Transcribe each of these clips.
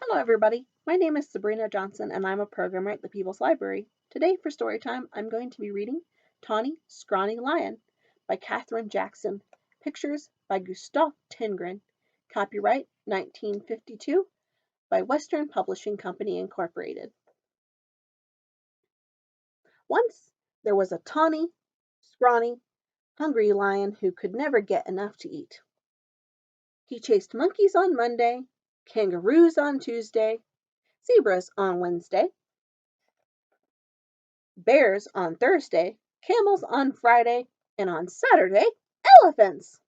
Hello, everybody. My name is Sabrena Johnson, and I'm a programmer at the People's Library. Today, for Storytime, I'm going to be reading Tawny, Scrawny Lion by Katherine Jackson. Pictures by Gustav Tingren. Copyright 1952 by Western Publishing Company, Incorporated. Once there was a tawny, scrawny, hungry lion who could never get enough to eat. He chased monkeys on Monday, kangaroos on Tuesday, zebras on Wednesday, bears on Thursday, camels on Friday, and on Saturday, elephants.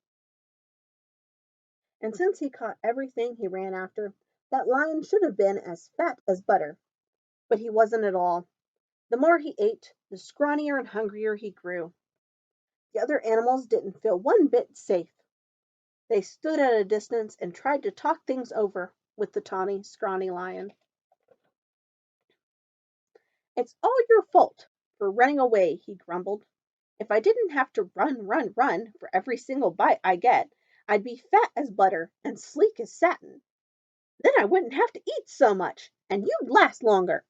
And since he caught everything he ran after, that lion should have been as fat as butter. But he wasn't at all. The more he ate, the scrawnier and hungrier he grew. The other animals didn't feel one bit safe. They stood at a distance and tried to talk things over with the tawny, scrawny lion. "It's all your fault for running away," he grumbled. "If I didn't have to run for every single bite I get, I'd be fat as butter and sleek as satin. Then I wouldn't have to eat so much, and you'd last longer."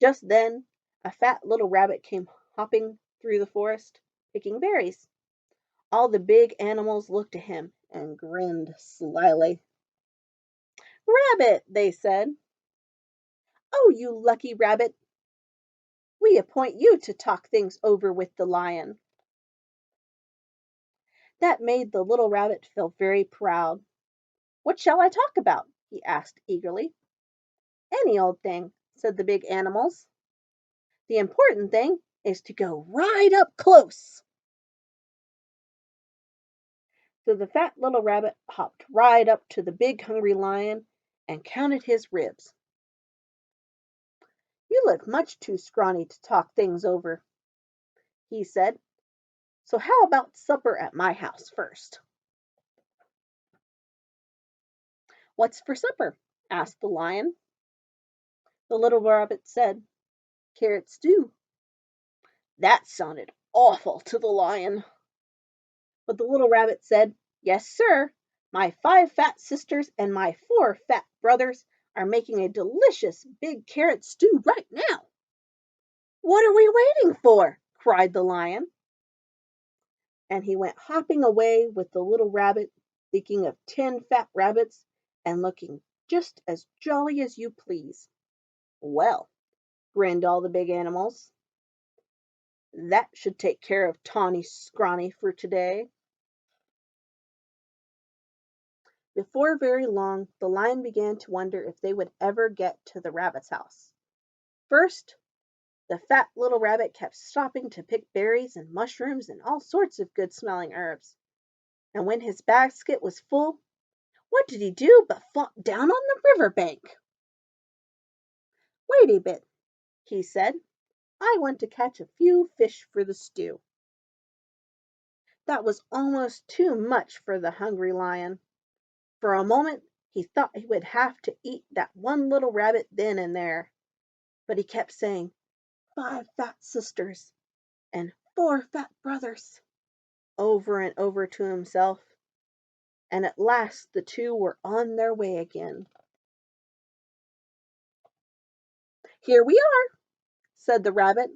Just then, a fat little rabbit came hopping through the forest, picking berries. All the big animals looked at him and grinned slyly. "Rabbit," they said. "Oh, you lucky rabbit. We appoint you to talk things over with the lion." That made the little rabbit feel very proud. "What shall I talk about?" he asked eagerly. "Any old thing," said the big animals. "The important thing is to go right up close." So the fat little rabbit hopped right up to the big hungry lion and counted his ribs. "You look much too scrawny to talk things over," he said. "So how about supper at my house first?" "What's for supper?" asked the lion. The little rabbit said, "Carrot stew." That sounded awful to the lion. But the little rabbit said, "Yes, sir. My 5 fat sisters and my 4 fat brothers are making a delicious big carrot stew right now." "What are we waiting for?" cried the lion. And he went hopping away with the little rabbit, thinking of 10 fat rabbits and looking just as jolly as you please. "Well," grinned all the big animals, "that should take care of Tawny Scrawny for today." Before very long, the lion began to wonder if they would ever get to the rabbit's house. First, the fat little rabbit kept stopping to pick berries and mushrooms and all sorts of good-smelling herbs. And when his basket was full, what did he do but flop down on the river bank? "Wait a bit," he said. "I want to catch a few fish for the stew." That was almost too much for the hungry lion. For a moment he thought he would have to eat that one little rabbit then and there. But he kept saying, "5 fat sisters and 4 fat brothers," over and over to himself, and at last the 2 were on their way again. "Here we are," said the rabbit,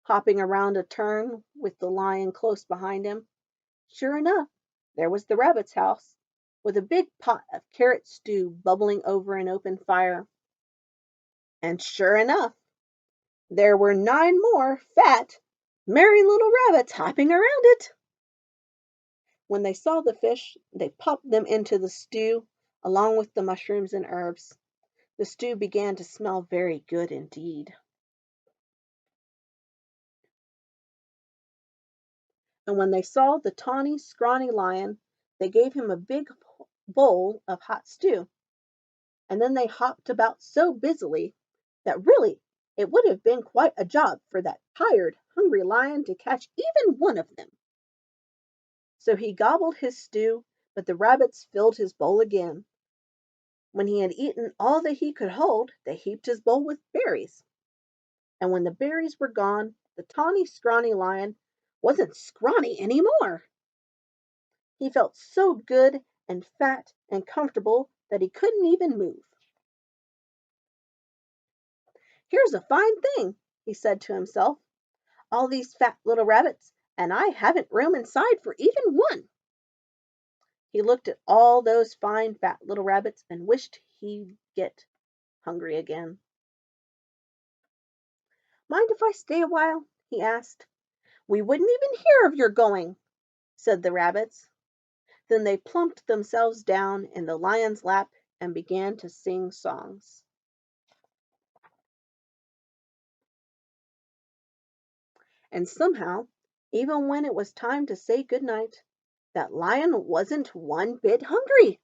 hopping around a turn with the lion close behind him. Sure enough, there was the rabbit's house, with a big pot of carrot stew bubbling over an open fire. And sure enough, there were 9 more fat, merry little rabbits hopping around it. When they saw the fish, they popped them into the stew, along with the mushrooms and herbs. The stew began to smell very good indeed. And when they saw the tawny, scrawny lion, they gave him a big bowl of hot stew. And then they hopped about so busily that really it would have been quite a job for that tired, hungry lion to catch even one of them. So he gobbled his stew, but the rabbits filled his bowl again. When he had eaten all that he could hold, they heaped his bowl with berries. And when the berries were gone, the tawny, scrawny lion wasn't scrawny any more. He felt so good and fat and comfortable that he couldn't even move. "Here's a fine thing," he said to himself. "All these fat little rabbits, and I haven't room inside for even one." He looked at all those fine fat little rabbits and wished he'd get hungry again. "Mind if I stay a while?" he asked. "We wouldn't even hear of your going," said the rabbits. Then they plumped themselves down in the lion's lap and began to sing songs. And somehow, even when it was time to say good night, that lion wasn't one bit hungry.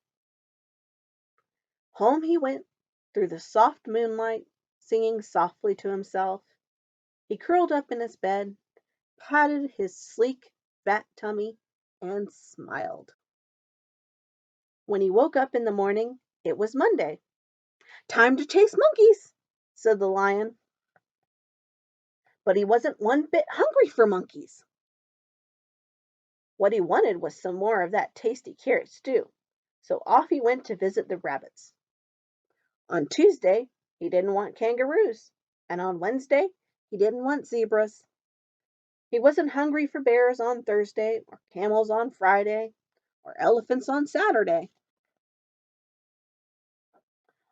Home he went through the soft moonlight, singing softly to himself. He curled up in his bed, patted his sleek, fat tummy, and smiled. When he woke up in the morning, it was Monday. "Time to chase monkeys," said the lion. But he wasn't one bit hungry for monkeys. What he wanted was some more of that tasty carrot stew, so off he went to visit the rabbits. On Tuesday, he didn't want kangaroos, and on Wednesday, he didn't want zebras. He wasn't hungry for bears on Thursday, or camels on Friday, or elephants on Saturday.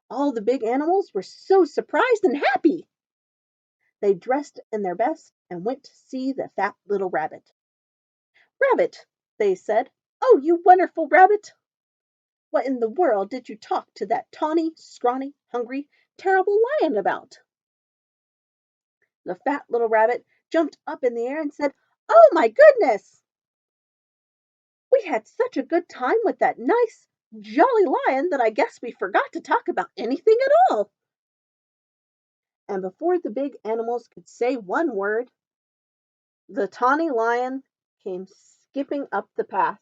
All the big animals were so surprised and happy. They dressed in their best and went to see the fat little rabbit. "Rabbit," they said, "oh, you wonderful rabbit! What in the world did you talk to that tawny, scrawny, hungry, terrible lion about?" The fat little rabbit jumped up in the air and said, "Oh, my goodness! We had such a good time with that nice, jolly lion that I guess we forgot to talk about anything at all." And before the big animals could say one word, the tawny lion came skipping up the path.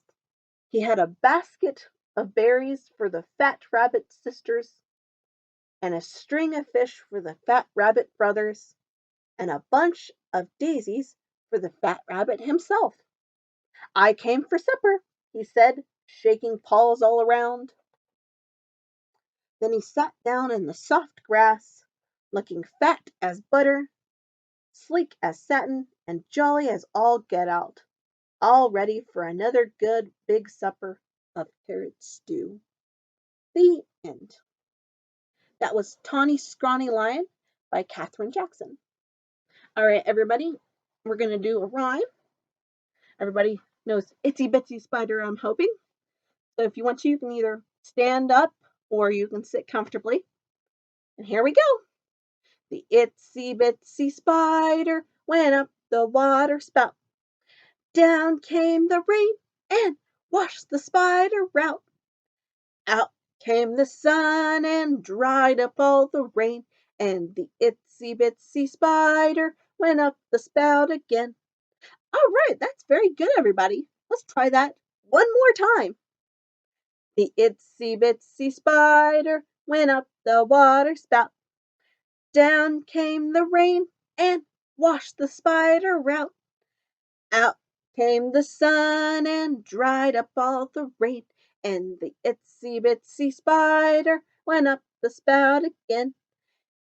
He had a basket of berries for the fat rabbit sisters, and a string of fish for the fat rabbit brothers, and a bunch of daisies for the fat rabbit himself. "I came for supper," he said, shaking paws all around. Then he sat down in the soft grass, looking fat as butter, sleek as satin, and jolly as all get out, all ready for another good big supper of carrot stew. The end. That was Tawny Scrawny Lion by Katherine Jackson. All right, everybody, we're going to do a rhyme. Everybody knows Itsy Bitsy Spider, I'm hoping. So if you want to, you can either stand up or you can sit comfortably. And here we go. The itsy bitsy spider went up the water spout. Down came the rain and washed the spider out. Out came the sun and dried up all the rain, and the itsy bitsy spider went up the spout again. All right, that's very good, everybody. Let's try that one more time. The itsy bitsy spider went up the water spout. Down came the rain and washed the spider out. Out came the sun and dried up all the rain, and the itsy bitsy spider went up the spout again.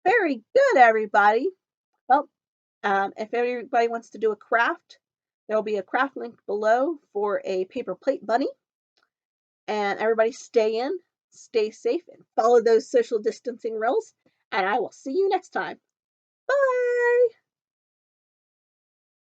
Very good, everybody. Well, if everybody wants to do a craft, there will be a craft link below for a paper plate bunny. And everybody stay in, stay safe, and follow those social distancing rules. And I will see you next time. Bye.